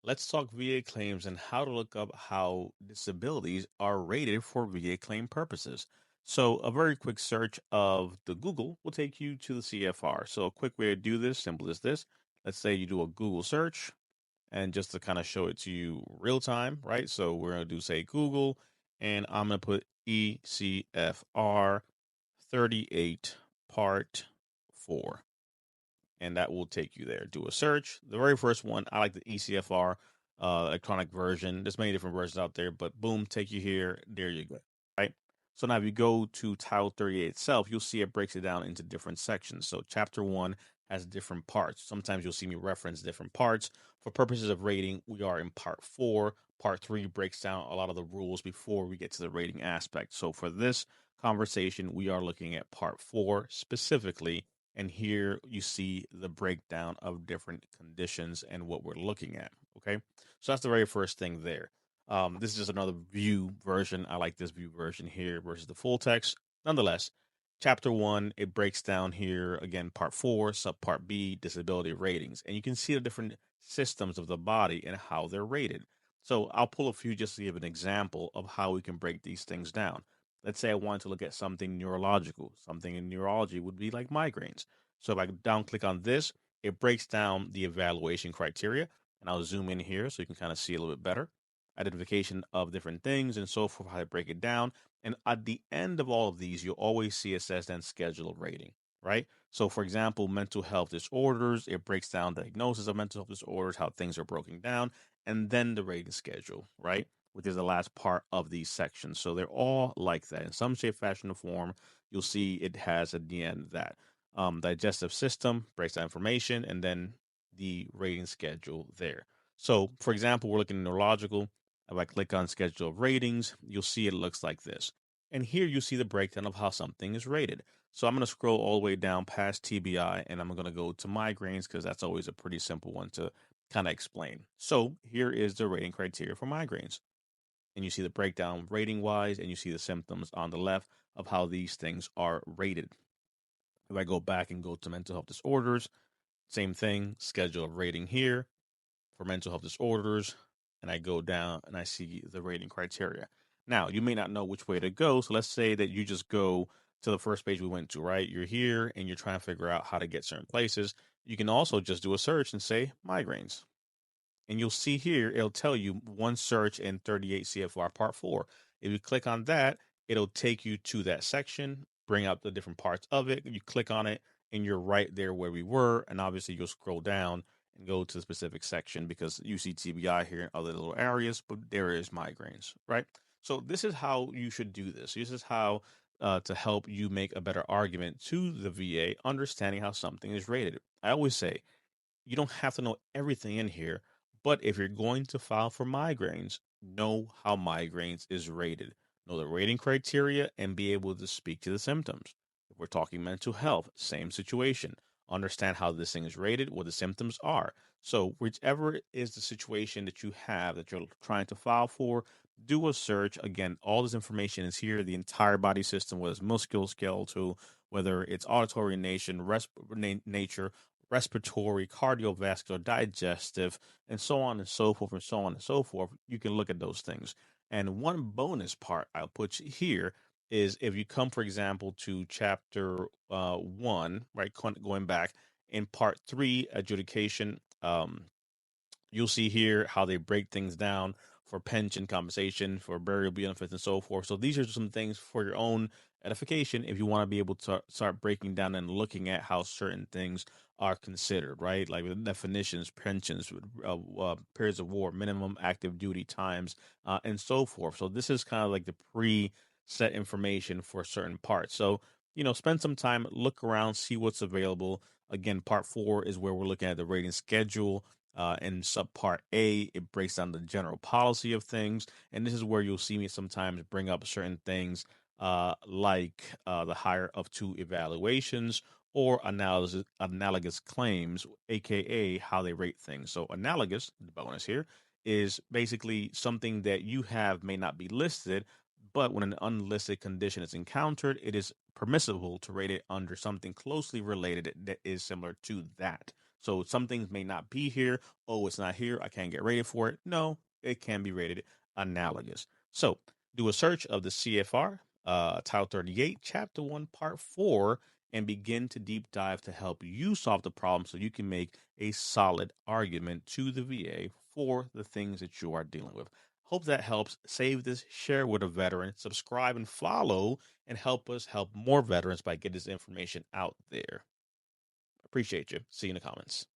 Let's talk VA claims and how to look up how disabilities are rated for VA claim purposes. So, a very quick search of the Google will take you to the CFR. So, a quick way to do this, simple as this. Let's say you do a Google search, and just to kind of show it to you real time, right? So, we're going to do, say, Google, and I'm going to put ECFR 38 Part 4, and that will take you there. Do a search. The very first one, I like the ECFR electronic version. There's many different versions out there, but boom, take you here. There you go. Right. So now if you go to Title 38 itself, you'll see it breaks it down into different sections. So Chapter 1 has different parts. Sometimes you'll see me reference different parts. For purposes of rating, we are in Part 4. Part 3 breaks down a lot of the rules before we get to the rating aspect. So for this conversation, we are looking at Part 4 specifically, and here you see the breakdown of different conditions and what we're looking at. Okay. So that's the very first thing there. This is just another view version. I like this view version here versus the full text. Nonetheless, chapter 1, it breaks down here again, part 4, subpart B, disability ratings. And you can see the different systems of the body and how they're rated. So I'll pull a few just to give an example of how we can break these things down. Let's say I wanted to look at something neurological. Something in neurology would be like migraines. So if I down click on this, it breaks down the evaluation criteria. And I'll zoom in here so you can kind of see a little bit better. Identification of different things and so forth, how to break it down. And at the end of all of these, you'll always see it says then schedule of rating, right? So, for example, mental health disorders, it breaks down diagnosis of mental health disorders, how things are broken down, and then the rating schedule, right? Which is the last part of these sections. So they're all like that. In some shape, fashion, or form, you'll see it has at the end that digestive system breaks down information, and then the rating schedule there. So, for example, we're looking at neurological. If I click on schedule of ratings, you'll see it looks like this. And here you see the breakdown of how something is rated. So I'm going to scroll all the way down past TBI, and I'm going to go to migraines because that's always a pretty simple one to kind of explain. So here is the rating criteria for migraines. And you see the breakdown rating wise, and you see the symptoms on the left of how these things are rated. If I go back and go to mental health disorders, same thing, schedule of rating here for mental health disorders, and I go down and I see the rating criteria. Now, you may not know which way to go, so let's say that you just go to the first page we went to, right? You're here and you're trying to figure out how to get certain places. You can also just do a search and say migraines. And you'll see here, it'll tell you one search in 38 CFR Part 4. If you click on that, it'll take you to that section, bring out the different parts of it. You click on it, and you're right there where we were. And obviously, you'll scroll down and go to the specific section because you see TBI here in other little areas, but there is migraines, right? So, this is how you should do this. This is how to help you make a better argument to the VA, understanding how something is rated. I always say, you don't have to know everything in here, but if you're going to file for migraines, know how migraines is rated, know the rating criteria, and be able to speak to the symptoms. If we're talking mental health, same situation. Understand how this thing is rated, what the symptoms are. So, whichever is the situation that you have that you're trying to file for, do a search. Again, all this information is here, the entire body system, whether it's musculoskeletal, whether it's auditory nature, respiratory, cardiovascular, digestive, and so on and so forth, and so on and so forth. You can look at those things. And one bonus part I'll put here is if you come, for example, to chapter 1, right, going back in part 3, adjudication, you'll see here how they break things down for pension compensation, for burial benefits, and so forth. So these are some things for your own edification if you want to be able to start breaking down and looking at how certain things are considered, right? Like the definitions, pensions, periods of war, minimum active duty times, and so forth. So this is kind of like the pre-set information for certain parts. So, spend some time, look around, see what's available. Again, part 4 is where we're looking at the rating schedule. In subpart A, it breaks down the general policy of things. And this is where you'll see me sometimes bring up certain things like the higher of 2 evaluations or analogous claims, aka how they rate things. So, analogous, the bonus here, is basically something that you have may not be listed, but when an unlisted condition is encountered, it is permissible to rate it under something closely related that is similar to that. So some things may not be here. Oh, it's not here. I can't get rated for it. No, it can be rated analogous. So do a search of the CFR, Title 38, Chapter 1, Part 4, and begin to deep dive to help you solve the problem so you can make a solid argument to the VA for the things that you are dealing with. Hope that helps. Save this, share with a veteran, subscribe and follow, and help us help more veterans by getting this information out there. Appreciate you. See you in the comments.